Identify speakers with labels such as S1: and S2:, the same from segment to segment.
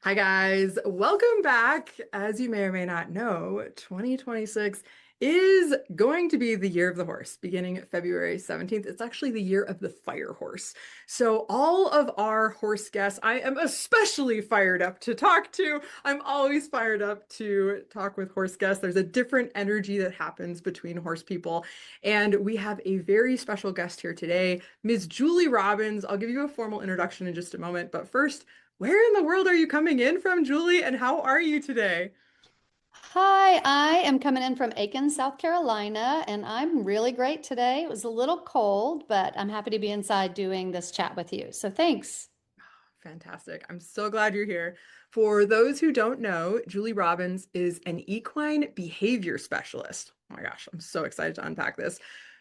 S1: Hi, guys. Welcome back. As you may or may not know, 2026 is going to be the year of the horse, beginning February 17th. It's actually the year of the fire horse. So, all of our horse guests, I am especially fired up to talk to. I'm always fired up to talk with horse guests. There's a different energy that happens between horse people. And we have a very special guest here today, Ms. Julie Robbins. I'll give you a formal introduction in just a moment. But first, where in the world are you coming in from, Julie, and how are you today?
S2: Hi, I am coming in from Aiken, South Carolina, and I'm really great today. It was a little cold, but I'm happy to be inside doing this chat with you. So thanks.
S1: Fantastic. I'm so glad you're here. For those who don't know, Julie Robbins is an equine behavior specialist. Oh my gosh, I'm so excited to unpack this,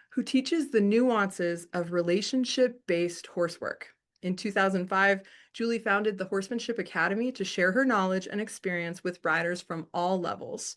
S1: who teaches the nuances of relationship-based horsework. In 2005, Julie founded the Horsemanship Academy to share her knowledge and experience with riders from all levels.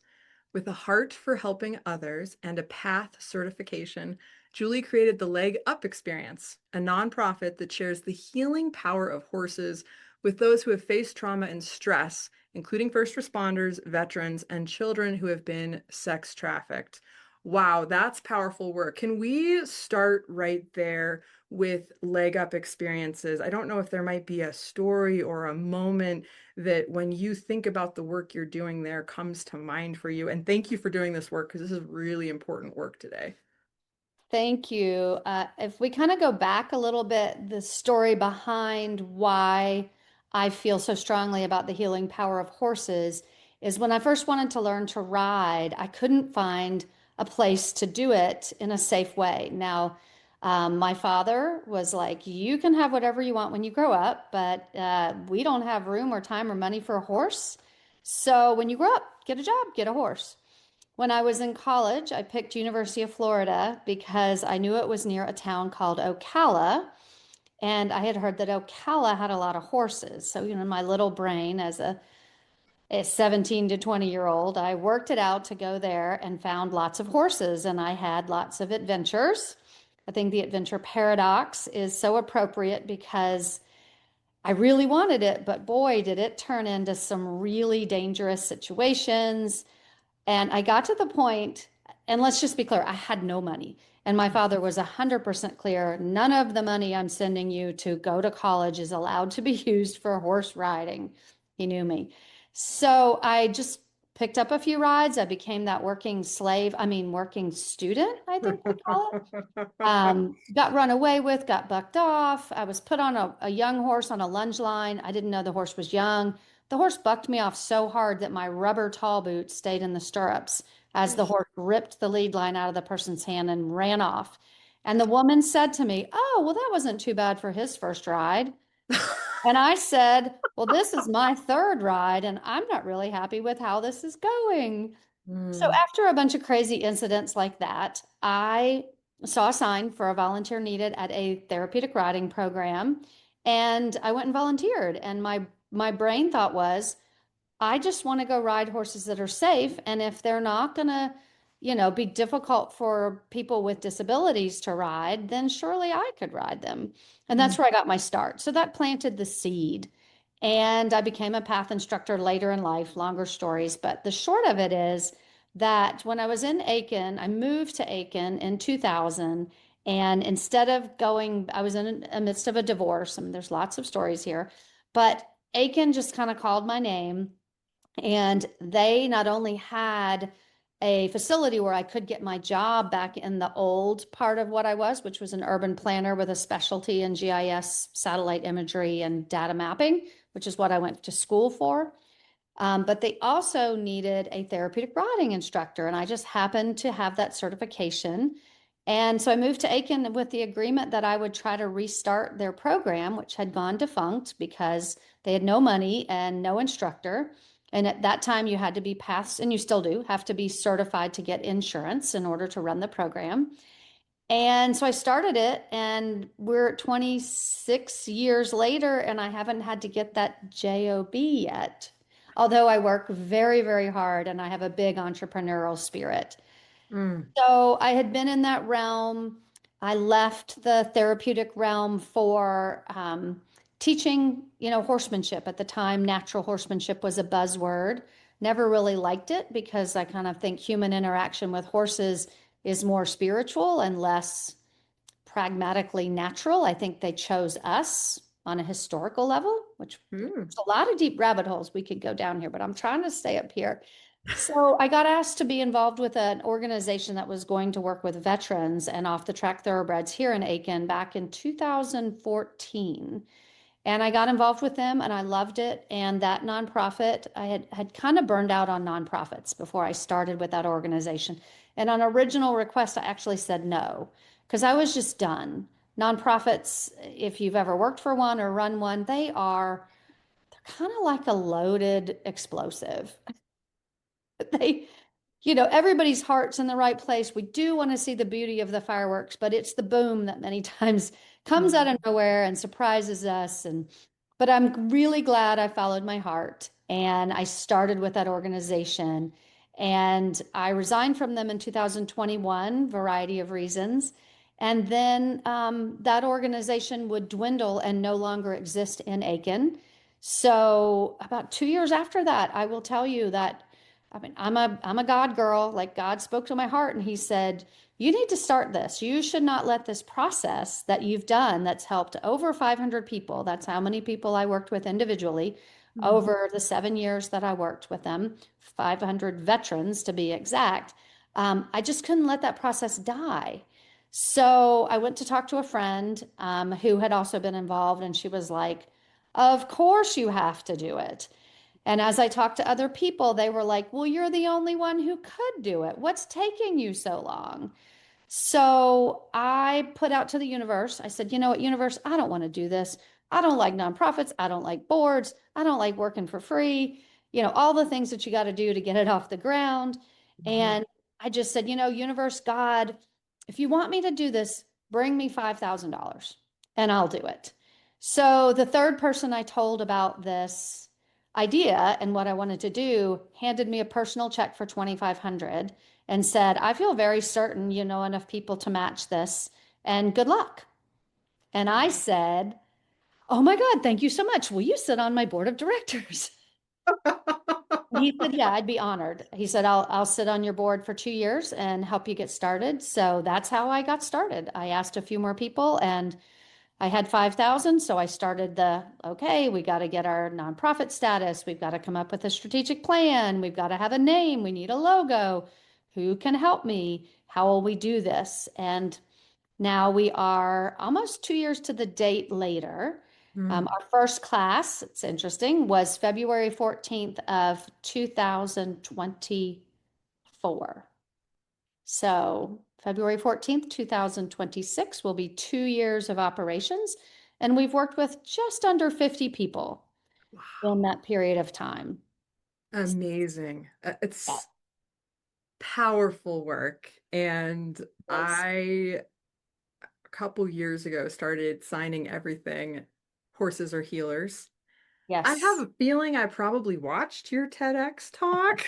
S1: With a heart for helping others and a PATH certification, Julie created the Leg Up Experience, a nonprofit that shares the healing power of horses with those who have faced trauma and stress, including first responders, veterans, and children who have been sex trafficked. Wow, that's powerful work. Can we start right there with leg up experiences? I don't know if there might be a story or a moment that when you think about the work you're doing there comes to mind for you. And thank you for doing this work because this is really important work today.
S2: Thank you. If we kind of go back a little bit, the story behind why I feel so strongly about the healing power of horses is when I first wanted to learn to ride, I couldn't find a place to do it in a safe way. Now, my father was like, "You can have whatever you want when you grow up, but we don't have room or time or money for a horse. So when you grow up, get a job, get a horse." When I was in college, I picked University of Florida because I knew it was near a town called Ocala, and I had heard that Ocala had a lot of horses. So, my little brain as a 17 to 20-year-old, I worked it out to go there and found lots of horses, and I had lots of adventures. I think the adventure paradox is so appropriate because I really wanted it, but boy, did it turn into some really dangerous situations. And I got to the point, and let's just be clear, I had no money. And my father was 100% clear, none of the money I'm sending you to go to college is allowed to be used for horse riding. He knew me. So I just picked up a few rides. I became that working slave, working student, I think they call it. Got run away with, got bucked off. I was put on a young horse on a lunge line. I didn't know the horse was young. The horse bucked me off so hard that my rubber tall boots stayed in the stirrups as the horse ripped the lead line out of the person's hand and ran off. And the woman said to me, "Oh, well, that wasn't too bad for his first ride." And I said, "Well, this is my third ride, and I'm not really happy with how this is going." So
S1: Mm.
S2: after a bunch of crazy incidents like that, I saw a sign for a volunteer needed at a therapeutic riding program, and I went and volunteered. And my brain thought was, I just want to go ride horses that are safe, and if they're not gonna, be difficult for people with disabilities to ride, then surely I could ride them. And that's
S1: Mm.
S2: where I got my start. So that planted the seed. And I became a path instructor later in life, longer stories. But the short of it is that when I was in Aiken, I moved to Aiken in 2000. And instead of going, I was in the midst of a divorce. I mean, there's lots of stories here, but Aiken just kind of called my name. And they not only had a facility where I could get my job back in the old part of what I was, which was an urban planner with a specialty in GIS, satellite imagery, and data mapping, which is what I went to school for. But they also needed a therapeutic riding instructor, and I just happened to have that certification. And so I moved to Aiken with the agreement that I would try to restart their program, which had gone defunct because they had no money and no instructor. And at that time, you had to be passed, and you still do have to be certified to get insurance in order to run the program. And so I started it, and we're 26 years later, and I haven't had to get that job yet. Although I work very, very hard and I have a big entrepreneurial spirit.
S1: Mm.
S2: So I had been in that realm. I left the therapeutic realm for teaching, horsemanship at the time. Natural horsemanship was a buzzword. Never really liked it because I kind of think human interaction with horses is more spiritual and less pragmatically natural. I think they chose us on a historical level, which
S1: Hmm.
S2: there's a lot of deep rabbit holes we could go down here, but I'm trying to stay up here. So I got asked to be involved with an organization that was going to work with veterans and off the track thoroughbreds here in Aiken back in 2014. And I got involved with them and I loved it. And that nonprofit, I had kind of burned out on nonprofits before I started with that organization. And on original request, I actually said no because I was just done. Nonprofits, if you've ever worked for one or run one, they're kind of like a loaded explosive. They everybody's heart's in the right place. We do want to see the beauty of the fireworks, but it's the boom that many times comes out of nowhere and surprises us. But I'm really glad I followed my heart and I started with that organization. And I resigned from them in 2021, variety of reasons. And then that organization would dwindle and no longer exist in Aiken. So about 2 years after that, I will tell you that I'm a God girl. Like God spoke to my heart and he said, "You need to start this. You should not let this process that you've done that's helped over 500 people. That's how many people I worked with individually
S1: Hmm.
S2: over the 7 years that I worked with them, 500 veterans to be exact. I just couldn't let that process die. So I went to talk to a friend who had also been involved, and she was like, "Of course you have to do it." And as I talked to other people, they were like, "Well, you're the only one who could do it. What's taking you so long?" So I put out to the universe, I said, "You know what, universe, I don't want to do this. I don't like nonprofits. I don't like boards. I don't like working for free. All the things that you got to do to get it off the ground."
S1: Mhm.
S2: And I just said, universe, God, if you want me to do this, bring me $5,000 and I'll do it. So the third person I told about this idea and what I wanted to do handed me a personal check for 2,500 and said, "I feel very certain you know enough people to match this and good luck." And I said, "Oh my God, thank you so much. Will you sit on my board of directors?" He said, "Yeah, I'd be honored." He said, I'll sit on your board for 2 years and help you get started." So that's how I got started. I asked a few more people and I had 5,000. So I started okay, we got to get our nonprofit status. We've got to come up with a strategic plan. We've got to have a name. We need a logo. Who can help me? How will we do this? And now we are almost 2 years to the date later.
S1: Hmm.
S2: Our first class, it's interesting, was February 14th of 2024. So February 14th, 2026 will be 2 years of operations. And we've worked with just under 50 people in
S1: Wow.
S2: that period of time.
S1: Amazing.
S2: Yeah,
S1: It's powerful work. And
S2: it is.
S1: I, a couple years ago, started signing everything Horses Are Healers. I have
S2: Yes.
S1: a feeling I probably watched your TEDx talk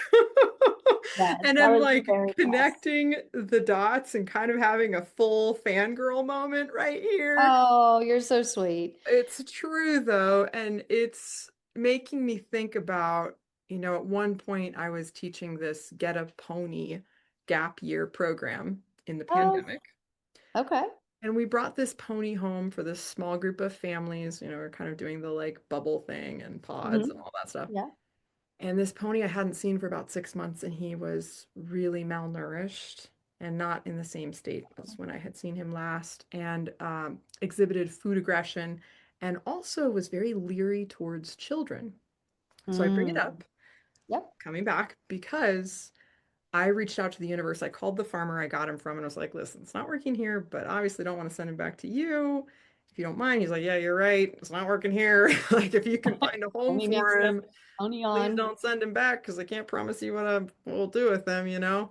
S2: Yes.
S1: and
S2: I
S1: I'm
S2: was
S1: like
S2: very blessed.
S1: connecting the dots and kind of having a full fangirl moment right here.
S2: Oh, you're so sweet.
S1: It's true though, and it's making me think about, at one point I was teaching this Get a Pony gap year program in the
S2: Oh,
S1: pandemic.
S2: okay.
S1: And we brought this pony home for this small group of families. We're kind of doing the like bubble thing and pods and
S2: Hmm.
S1: all that stuff.
S2: Yeah.
S1: And this pony I hadn't seen for about 6 months, and he was really malnourished and not in the same state as when I had seen him last, and exhibited food aggression and also was very leery towards children. So I bring it
S2: Mm.
S1: up,
S2: Yep.
S1: coming back, because I reached out to the universe. I called the farmer I got him from and I was like, listen, it's not working here, but obviously don't want to send him back to you. If you don't mind. He's like, yeah, you're right. It's not working here. Like, if you can find a home
S2: Only needs
S1: for
S2: to
S1: him,
S2: pony
S1: please
S2: on.
S1: don't send him back because I can't promise you what I will do with them,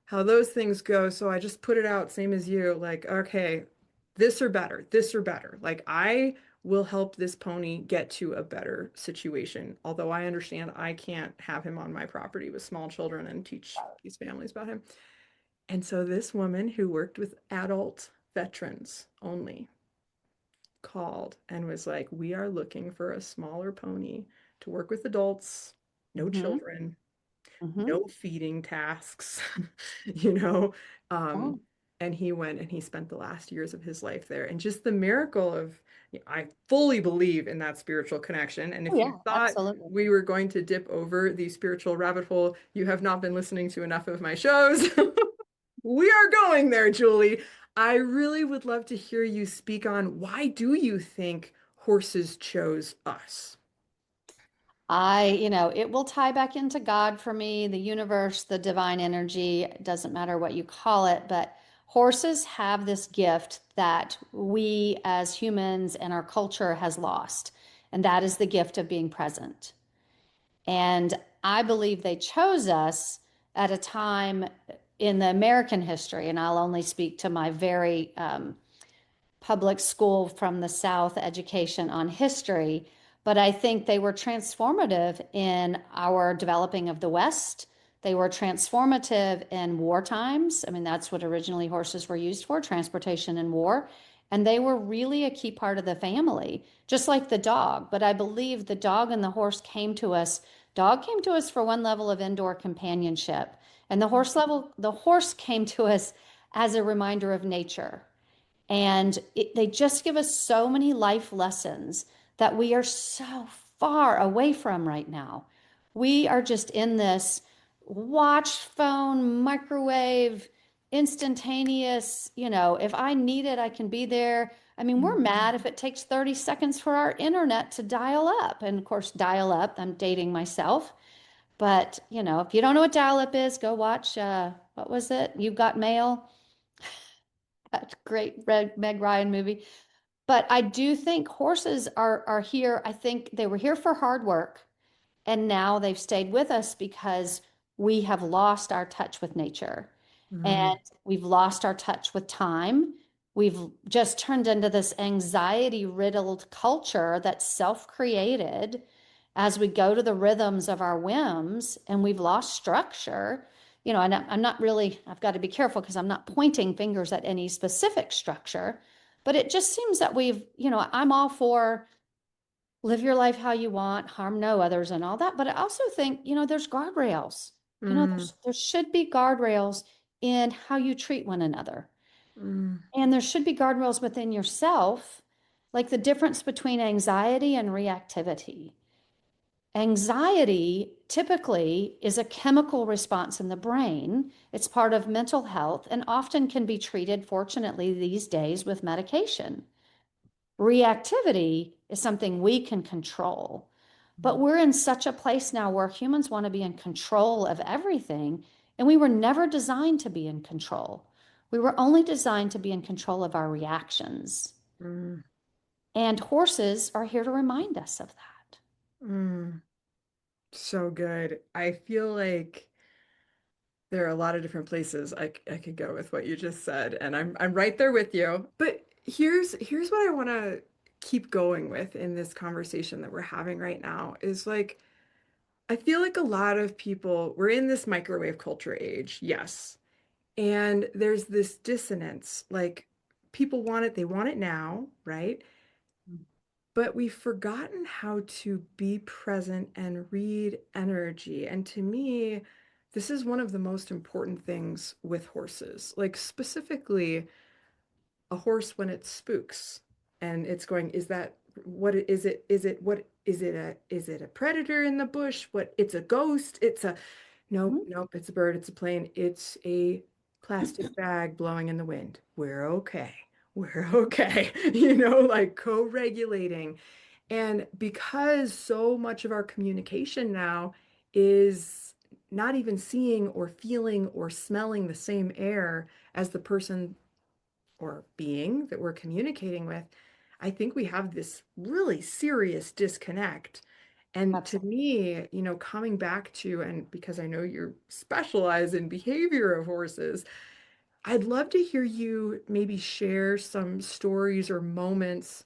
S1: how those things go. So I just put it out, same as you, like, okay, this or better, this or better. Like, I will help this pony get to a better situation. Although I understand I can't have him on my property with small children and teach these families about him. And so this woman who worked with adult veterans only called and was like, we are looking for a smaller pony to work with adults, no
S2: Hmm.
S1: children,
S2: Hmm.
S1: no feeding tasks, you know. Um,
S2: Oh,
S1: and he went and he spent the last years of his life there. And just the miracle of, I fully believe in that spiritual connection. And
S2: oh
S1: if you
S2: yeah,
S1: thought
S2: absolutely.
S1: we were going to dip over the spiritual rabbit hole, you have not been listening to enough of my shows. We are going there, Julie. I really would love to hear you speak on why do you think horses chose us?
S2: It will tie back into God for me, the universe, the divine energy. It doesn't matter what you call it, but horses have this gift that we as humans and our culture has lost, and that is the gift of being present. And I believe they chose us at a time in the American history, and I'll only speak to my very public school from the South education on history, but I think they were transformative in our developing of the West. They were transformative in war times. I mean, that's what originally horses were used for, transportation in war. And they were really a key part of the family, just like the dog. But I believe the dog and the horse came to us. Dog came to us for one level of indoor companionship, and the horse came to us as a reminder of nature. And they just give us so many life lessons that we are so far away from right now. We are just in this watch, phone, microwave, instantaneous, if I need it, I can be there. I mean, we're
S1: Mm.
S2: mad if it takes 30 seconds for our internet to dial up. And of course, dial up, I'm dating myself. But, if you don't know what dial up is, go watch, what was it? You've Got Mail, that great Meg Ryan movie. But I do think horses are here. I think they were here for hard work, and now they've stayed with us because we have lost our touch with nature,
S1: Mm.
S2: and we've lost our touch with time. We've just turned into this anxiety riddled culture that's self-created as we go to the rhythms of our whims, and we've lost structure. And I'm not really, I've got to be careful because I'm not pointing fingers at any specific structure, but it just seems that I'm all for live your life how you want, harm no others and all that. But I also think, there's guardrails.
S1: Mm.
S2: There should be guardrails in how you treat one another.
S1: Mm.
S2: And there should be guardrails within yourself, like the difference between anxiety and reactivity. Anxiety typically is a chemical response in the brain. It's part of mental health and often can be treated, fortunately, these days with medication. Reactivity is something we can control. But we're in such a place now where humans want to be in control of everything, and we were never designed to be in control. We were only designed to be in control of our reactions.
S1: Mm.
S2: And horses are here to remind us of that.
S1: Mm. So good. I feel like there are a lot of different places I could go with what you just said, and I'm right there with you. But here's what I want to keep going with in this conversation that we're having right now is like I feel like a lot of people, we're in this microwave culture age, yes. And there's this dissonance, like people want it, they want it now, right? But we've forgotten how to be present and read energy. And to me, this is one of the most important things with horses. Like specifically, a horse when it spooks and it's going, is that what is it? Is it a predator in the bush? What it's a ghost? It's a nope, nope, it's a bird, it's a plane, it's a plastic bag blowing in the wind. We're okay. We're okay. Like co-regulating. And because so much of our communication now is not even seeing or feeling or smelling the same air as the person or being that we're communicating with, I think we have this really serious disconnect. And to
S2: Absolutely.
S1: me, coming back to, and because I know you're specialized in behavior of horses, I'd love to hear you maybe share some stories or moments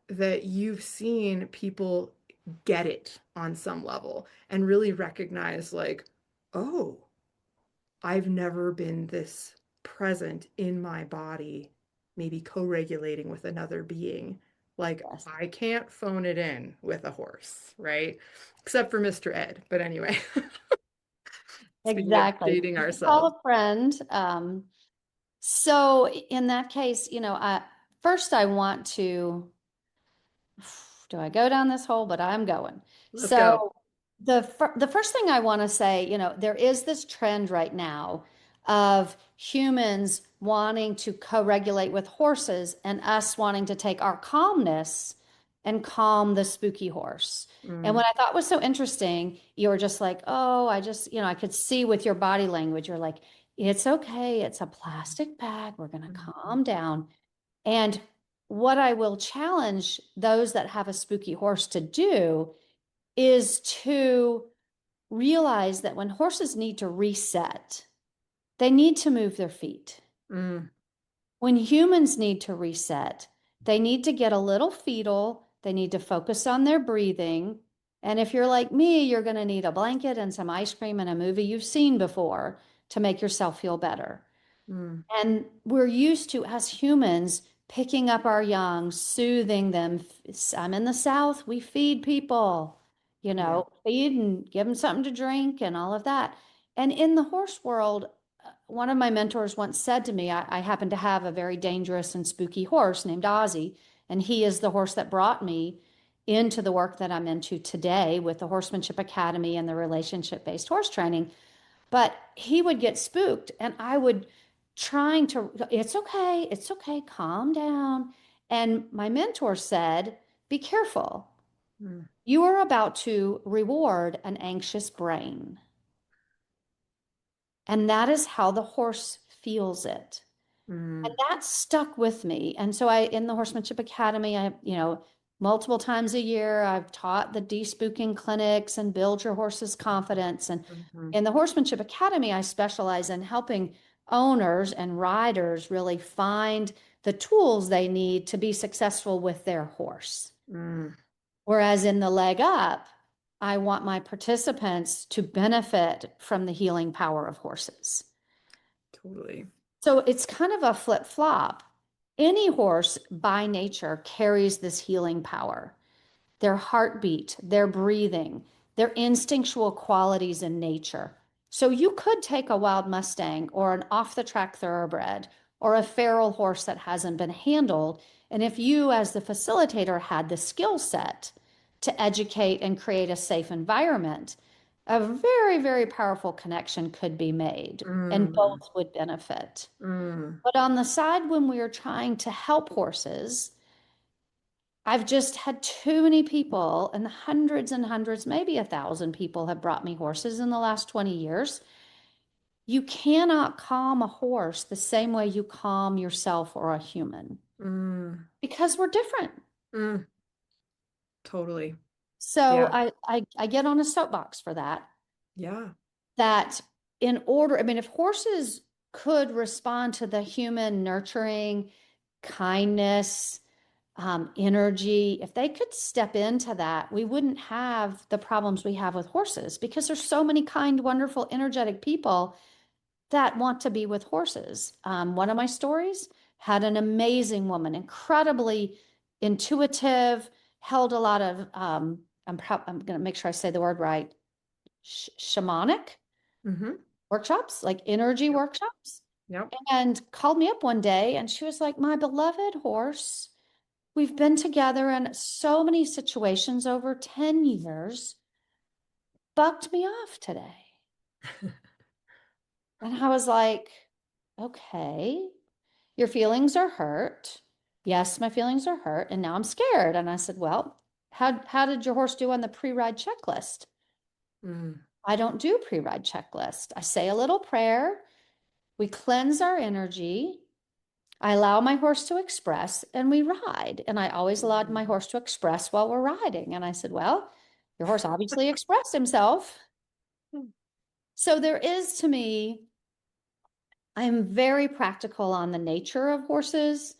S1: that you've seen people get it on some level and really recognize, like, oh, I've never been this present in my body, maybe co-regulating with another being. Like,
S2: Yes,
S1: I can't phone it in with a horse, right? Except for Mr. Ed. But anyway, speaking of
S2: exactly.
S1: dating
S2: You can call
S1: ourselves.
S2: a friend. So in that case, first I want to, do I go down this hole? But I'm going.
S1: Let's go.
S2: So the first thing I want to say, there is this trend right now of humans wanting to co-regulate with horses and us wanting to take our calmness and calm the spooky horse. And
S1: Mm,
S2: what I thought was so interesting, you were just like, oh, I could see with your body language, you're like, it's okay, it's a plastic bag, we're gonna
S1: mm,
S2: calm down. And what I will challenge those that have a spooky horse to do is to realize that when horses need to reset, they need to move their feet.
S1: mm,
S2: When humans need to reset, they need to get a little fetal, they need to focus on their breathing. And if you're like me, you're going to need a blanket and some ice cream and a movie you've seen before to make yourself feel better.
S1: mm.
S2: And we're used to, as humans, picking up our young, soothing them. I'm in the South, we feed people,
S1: Yeah.
S2: feed and give them something to drink and all of that. And in the horse world, one of my mentors once said to me, I happen to have a very dangerous and spooky horse named Ozzy, and he is the horse that brought me into the work that I'm into today with the Horsemanship Academy and the relationship-based horse training. But he would get spooked, and I would it's okay, calm down. And my mentor said, be careful.
S1: Mm,
S2: You are about to reward an anxious brain. And that is how the horse feels it. And
S1: mm,
S2: that stuck with me. And so in the Horsemanship Academy, multiple times a year, I've taught the de-spooking clinics and build your horse's confidence. And
S1: mhm,
S2: in the Horsemanship Academy, I specialize in helping owners and riders really find the tools they need to be successful with their horse.
S1: mm.
S2: Whereas in the leg up, I want my participants to benefit from the healing power of horses.
S1: Totally.
S2: So it's kind of a flip flop. Any horse by nature carries this healing power. Their heartbeat, their breathing, their instinctual qualities in nature. So you could take a wild Mustang or an off the track thoroughbred or a feral horse that hasn't been handled. And if you, as the facilitator, had the skill set to educate and create a safe environment, a very, very powerful connection could be made and
S1: Mm,
S2: both would benefit.
S1: mm,
S2: But on the side, when we are trying to help horses, I've just had too many people, and hundreds, maybe 1,000 people have brought me horses in the last 20 years. You cannot calm a horse the same way you calm yourself or a human
S1: mm,
S2: because we're different.
S1: mm. Totally.
S2: So
S1: Yeah.
S2: I get on a soapbox for that,
S1: Yeah.
S2: that if horses could respond to the human nurturing, kindness, energy, if they could step into that, we wouldn't have the problems we have with horses because there's so many kind, wonderful, energetic people that want to be with horses. One of my stories had an amazing woman, incredibly intuitive, held a lot of, I'm going to make sure I say the word right, shamanic
S1: Mm-hmm.
S2: workshops, like energy
S1: Yep.
S2: workshops,
S1: Yep.
S2: and called me up one day and she was like, my beloved horse, we've been together in so many situations over 10 years, bucked me off today. And I was like, okay, your feelings are hurt. Yes, my feelings are hurt. And now I'm scared. And I said, well, how did your horse do on the pre-ride checklist?
S1: Mm,
S2: I don't do pre-ride checklist. I say a little prayer. We cleanse our energy. I allow my horse to express and we ride. And I always allowed my horse to express while we're riding. And I said, well, your horse obviously expressed himself. So there is to me, I am very practical on the nature of horses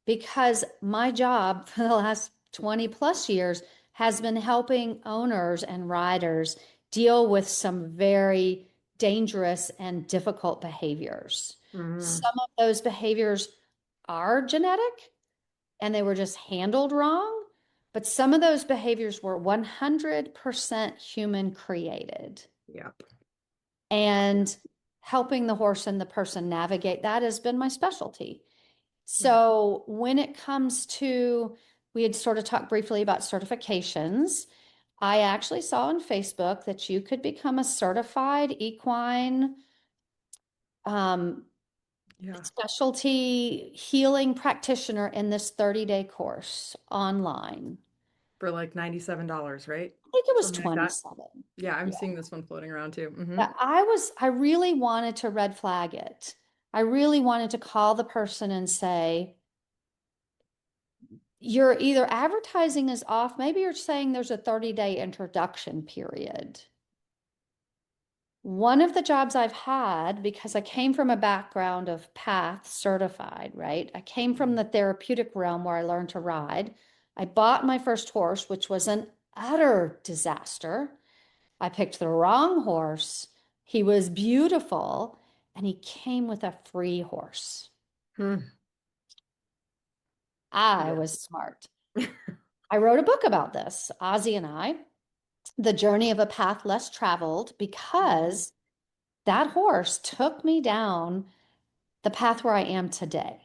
S2: because my job for the last 20 plus years has been helping owners and riders deal with some very dangerous and difficult behaviors.
S1: mm,
S2: Some of those behaviors are genetic, and they were just handled wrong. But some of those behaviors were 100% human created.
S1: Yep.
S2: And helping the horse and the person navigate that has been my specialty.
S1: Right.
S2: So when it comes to, we had sort of talked briefly about certifications. I actually saw on Facebook that you could become a certified equine um,
S1: Yeah.
S2: specialty healing practitioner in this 30-day course online.
S1: For like $97, right?
S2: I think it was
S1: Something like that.
S2: 27.
S1: Yeah, I'm
S2: Yeah.
S1: seeing this one floating around too.
S2: Yeah, I really wanted to red flag it. I really wanted to call the person and say, you're either advertising is off, maybe you're saying there's a 30-day introduction period. One of the jobs I've had, because I came from a background of PATH certified, right? I came from the therapeutic realm where I learned to ride. I bought my first horse, which was an utter disaster. I picked the wrong horse. He was beautiful, and he came with a free horse.
S1: Mm-hmm.
S2: I
S1: Yeah.
S2: was smart. I wrote a book about this, Ozzy and I, The Journey of a Path Less Traveled,
S1: Mhm.
S2: because that horse took me down the path where I am today.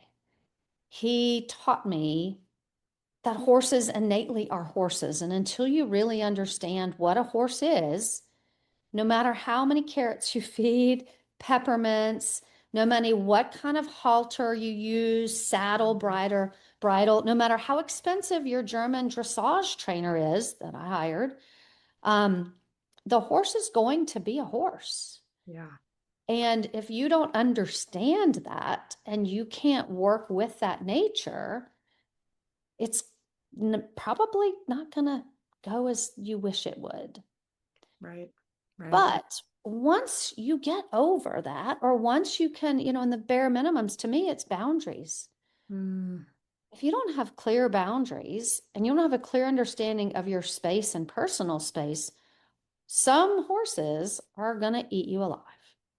S2: He taught me that horses innately are horses. And until you really understand what a horse is, no matter how many carrots you feed, peppermints, no matter what kind of halter you use, saddle, bridle, no matter how expensive your German dressage trainer is that I hired, um, the horse is going to be a horse.
S1: Yeah.
S2: And if you don't understand that and you can't work with that nature, it's probably not going to go as you wish it would.
S1: Right. Right.
S2: But once you get over that, or once you can, in the bare minimums, to me, it's boundaries.
S1: Mm,
S2: If you don't have clear boundaries and you don't have a clear understanding of your space and personal space, some horses are going to eat you alive.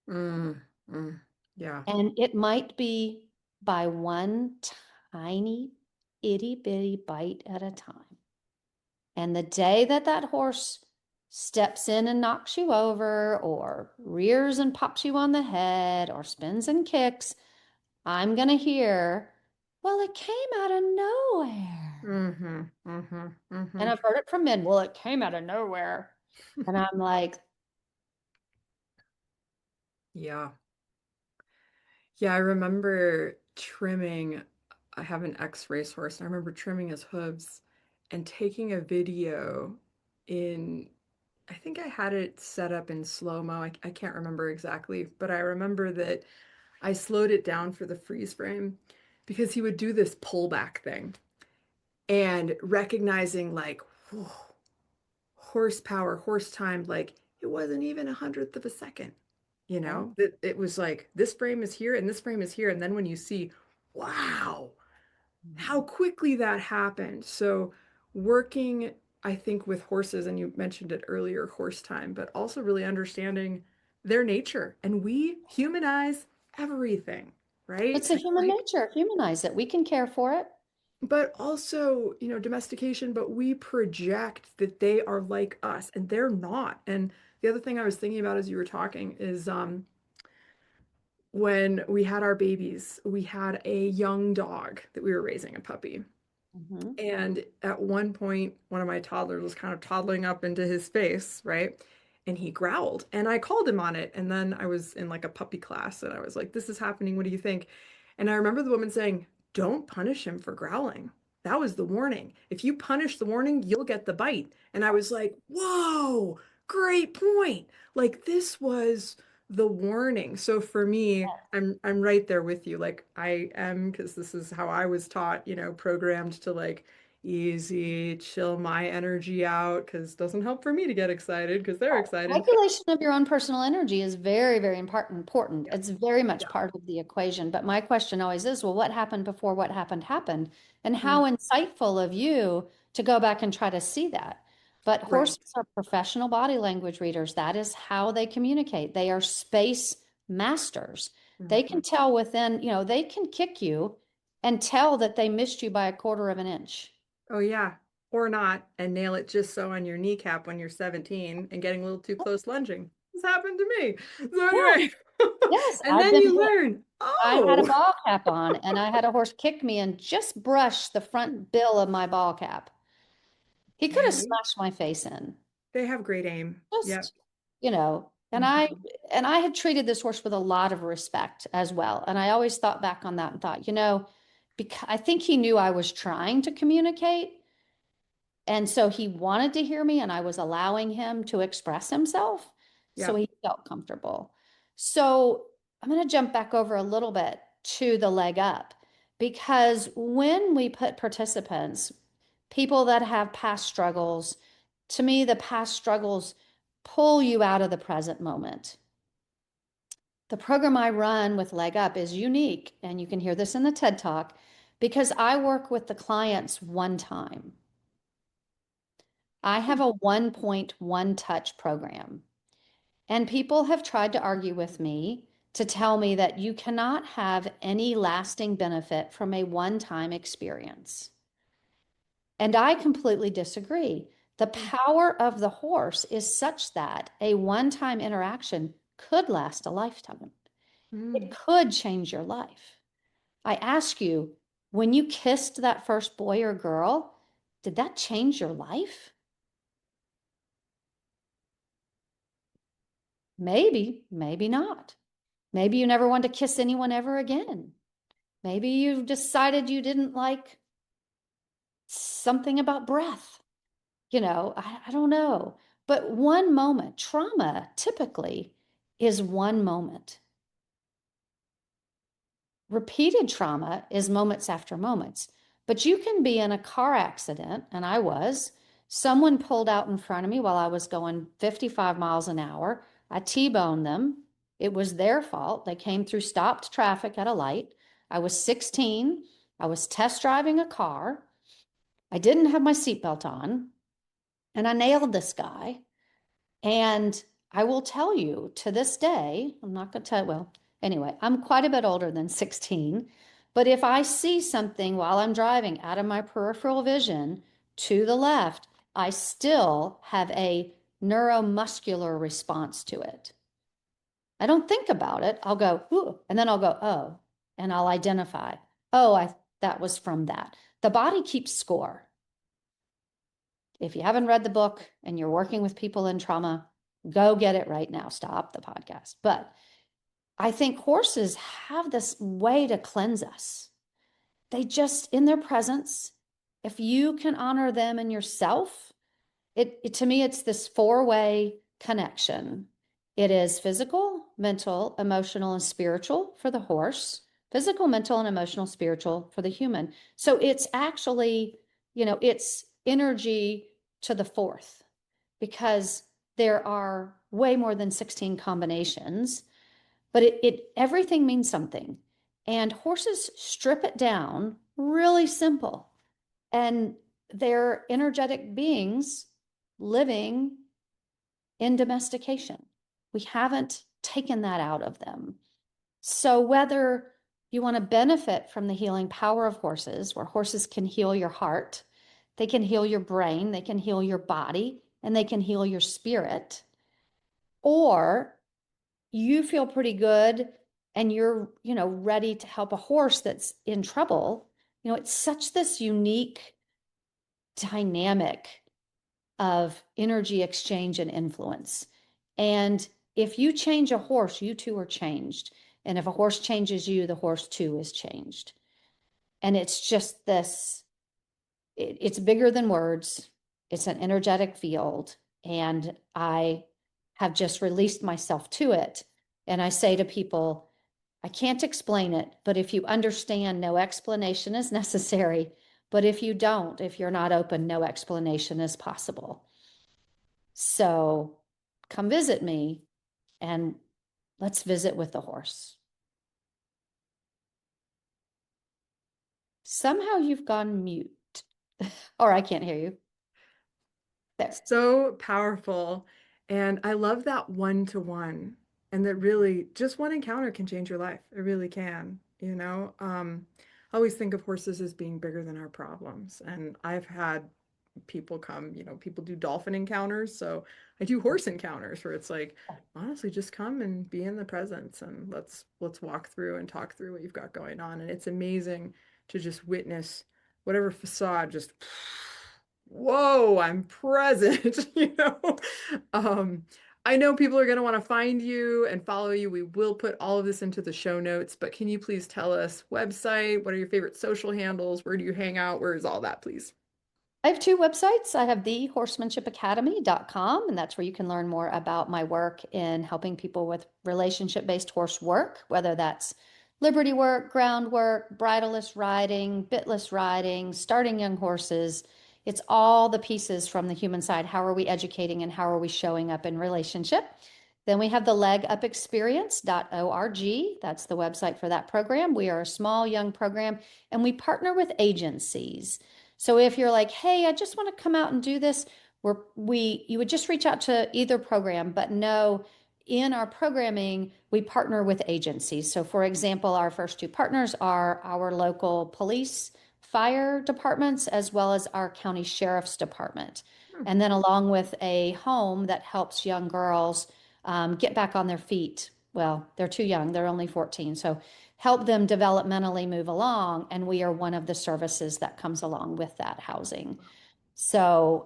S1: mm, mm. Yeah.
S2: And it might be by one tiny itty bitty bite at a time. And the day that that horse steps in and knocks you over, or rears and pops you on the head, or spins and kicks, I'm going to hear, well, it came out of nowhere.
S1: Mm-hmm. Mm-hmm.
S2: And
S1: Mm-hmm.
S2: I've heard it from men, well, it came out of nowhere. And I'm like,
S1: Yeah. Yeah, I remember trimming. I have an ex-racehorse, and I remember trimming his hooves and taking a video in, I think I had it set up in slow-mo. I can't remember exactly, but I remember that I slowed it down for the freeze frame because he would do this pullback thing and recognizing like, whew, horsepower, horse time, like it wasn't even 100th of a second. You
S2: yeah,
S1: know, that it was like this frame is here and this frame is here. And then when you see, wow, how
S2: mhm.
S1: quickly that happened. So working, I think, with horses, and you mentioned it earlier, horse time, but also really understanding their nature. And we humanize everything, right?
S2: It's a human nature. Humanize it. We can care for it.
S1: But also, domestication, but we project that they are like us and they're not. And the other thing I was thinking about as you were talking is when we had our babies, we had a young dog that we were raising, a puppy.
S2: Mhm.
S1: And at one point, one of my toddlers was kind of toddling up into his face, right? And he growled. And I called him on it. And then I was in like a puppy class and I was like, this is happening. What do you think? And I remember the woman saying, don't punish him for growling. That was the warning. If you punish the warning, you'll get the bite. And I was like, whoa, great point. Like this was the warning. So for me, I'm right there with you. Like I am, because this is how I was taught, programmed to like easy, chill my energy out, because it doesn't help for me to get excited because they're excited.
S2: Regulation of your own personal energy is very, very important.
S1: Yeah.
S2: It's very much
S1: Yeah.
S2: part of the equation. But my question always is, well, what happened before what happened? And
S1: Mm,
S2: how insightful of you to go back and try to see that. But
S1: right.
S2: horses are professional body language readers. That is how they communicate. They are space masters. They can
S1: Mhm.
S2: tell within, they can kick you and tell that they missed you by a quarter of an inch.
S1: Oh yeah. Or not, and nail it just so on your kneecap when you're 17 and getting a little too close lunging. This happened to me. So
S2: Yes,
S1: anyway,
S2: yes,
S1: and
S2: I've
S1: then
S2: been
S1: you
S2: hit.
S1: learn,
S2: I had a
S1: oh,
S2: ball cap on and I had a horse kick me and just brush the front bill of my ball cap. He could have
S1: man,
S2: smashed my face in.
S1: they have great aim. Yep.
S2: Just, and
S1: Mhm.
S2: I had treated this horse with a lot of respect as well. And I always thought back on that and thought, because I think he knew I was trying to communicate. And so he wanted to hear me, and I was allowing him to express himself. So
S1: Yep.
S2: he felt comfortable. So I'm going to jump back over a little bit to the leg up because when we put participants, people that have past struggles, to me, the past struggles pull you out of the present moment. The program I run with Leg Up is unique, and you can hear this in the TED Talk because I work with the clients one time. I have a 1.1 touch program, and people have tried to argue with me to tell me that you cannot have any lasting benefit from a one-time experience. And I completely disagree. The power of the horse is such that a one-time interaction could last a lifetime. It
S1: Mm.
S2: could change your life. I ask you, when you kissed that first boy or girl, did that change your life? Maybe, maybe not. Maybe you never want to kiss anyone ever again. Maybe you decided you didn't like something about breath. I don't know. But one moment, trauma typically is one moment. Repeated trauma is moments after moments. But you can be in a car accident, and I was. Someone pulled out in front of me while I was going 55 miles an hour. I T-boned them. It was their fault. They came through stopped traffic at a light. I was 16. I was test driving a car. I didn't have my seatbelt on, and I nailed this guy. And I will tell you to this day, I'm not going to tell, well, anyway, I'm quite a bit older than 16. But if I see something while I'm driving out of my peripheral vision to the left, I still have a neuromuscular response to it. I don't think about it. I'll go, ooh, and then I'll go, oh, and I'll identify, oh, that was from that. The body keeps score. If you haven't read the book and you're working with people in trauma, go get it right now. Stop the podcast. But I think horses have this way to cleanse us. They just, in their presence, if you can honor them and yourself, to me, it's this four-way connection. It is physical, mental, emotional, and spiritual for the horse, physical, mental, and emotional, spiritual for the human. So it's actually, it's energy to the fourth because there are way more than 16 combinations, but everything means something. And horses strip it down really simple. And they're energetic beings living in domestication. We haven't taken that out of them. So, whether you want to benefit from the healing power of horses, where horses can heal your heart, they can heal your brain, they can heal your body, and they can heal your spirit, or you feel pretty good and you're, ready to help a horse that's in trouble, it's such this unique dynamic of energy exchange and influence. And if you change a horse, you too are changed. And if a horse changes you, the horse too is changed. And it's just this, it's bigger than words. It's an energetic field. And I have just released myself to it. And I say to people, I can't explain it, but if you understand, no explanation is necessary. But if you don't, if you're not open, no explanation is possible. So come visit me and let's visit with the horse. Somehow you've gone mute, or I can't hear you. There.
S1: So powerful. And I love that one-to-one. And that really just one encounter can change your life. It really can, you know. always think of horses as being bigger than our problems. And I've had people come, people do dolphin encounters. So I do horse encounters where it's like, honestly, just come and be in the presence and let's walk through and talk through what you've got going on. And it's amazing to just witness whatever facade just whoa, I'm present, I know people are going to want to find you and follow you. We will put all of this into the show notes, but can you please tell us website? What are your favorite social handles? Where do you hang out? Where is all that, please?
S2: I have two websites. I have the horsemanshipacademy.com, and that's where you can learn more about my work in helping people with relationship-based horse work, whether that's liberty work, ground work, bridleless riding, bitless riding, starting young horses. It's all the pieces from the human side. How are we educating and how are we showing up in relationship? Then we have the legupexperience.org. That's the website for that program. We are a small young program and we partner with agencies. So if you're like, hey, I just want to come out and do this, you would just reach out to either program, but no, in our programming, we partner with agencies. So for example, our first two partners are our local police, fire departments, as well as our county sheriff's department.
S1: Hmm.
S2: And then along with a home that helps young girls get back on their feet. Well, they're too young, they're only 14. So help them developmentally move along. And we are one of the services that comes along with that housing. So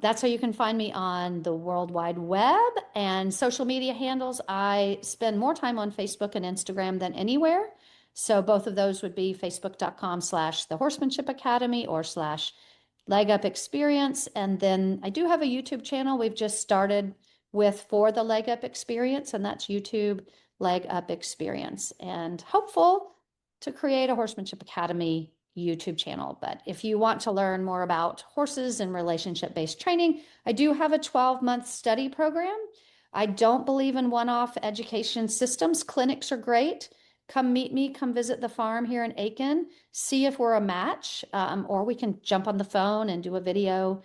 S2: that's how you can find me on the World Wide Web and social media handles. I spend more time on Facebook and Instagram than anywhere. So both of those would be facebook.com/, the Horsemanship Academy, or /Leg Up Experience. And then I do have a YouTube channel we've just started with for the Leg Up Experience, and that's YouTube Leg Up Experience. And hopeful to create a Horsemanship Academy YouTube channel. But if you want to learn more about horses and relationship-based training, I do have a 12-month study program. I don't believe in one-off education systems. Clinics are great. Come meet me, come visit the farm here in Aiken, see if we're a match, or we can jump on the phone and do a video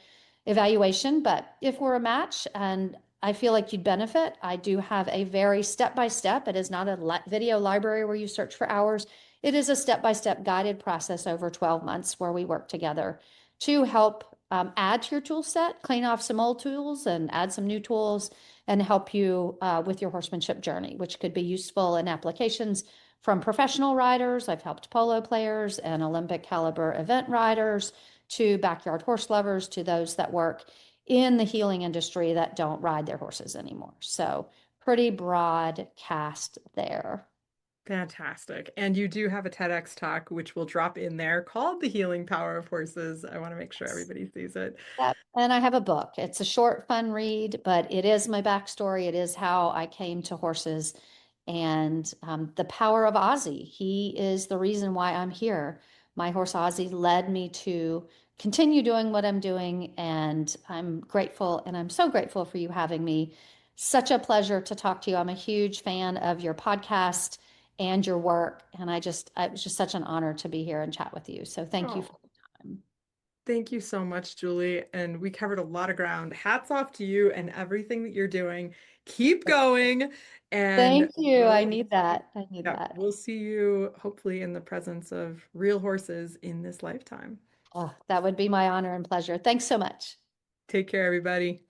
S2: evaluation. But if we're a match and I feel like you'd benefit, I do have a very step-by-step. It is not a video library where you search for hours. It is a step-by-step guided process over 12 months where we work together to help add to your tool set, clean off some old tools and add some new tools and help you with your horsemanship journey, which could be useful in applications from professional riders. I've helped polo players and Olympic caliber event riders to backyard horse lovers to those that work in the healing industry that don't ride their horses anymore. So pretty broad cast there.
S1: Fantastic. And you do have a TEDx talk, which will drop in there called The Healing Power of Horses. I want to make sure everybody sees it.
S2: Yep. And I have a book. It's a short, fun read, but it is my backstory. It is how I came to horses and the power of Ozzy. He is the reason why I'm here. My horse Ozzy led me to continue doing what I'm doing, and I'm grateful, and I'm so grateful for you having me. Such a pleasure to talk to you. I'm a huge fan of your podcast and your work, and it was just such an honor to be here and chat with you. So thank you for
S1: Oh,
S2: the time.
S1: thank you so much, Julie. And we covered a lot of ground. Hats off to you and everything that you're doing. Keep going. And
S2: Thank you. I need that. I need
S1: yeah,
S2: that.
S1: we'll see you hopefully in the presence of real horses in this lifetime.
S2: Oh, that would be my honor and pleasure. Thanks so much.
S1: Take care, everybody.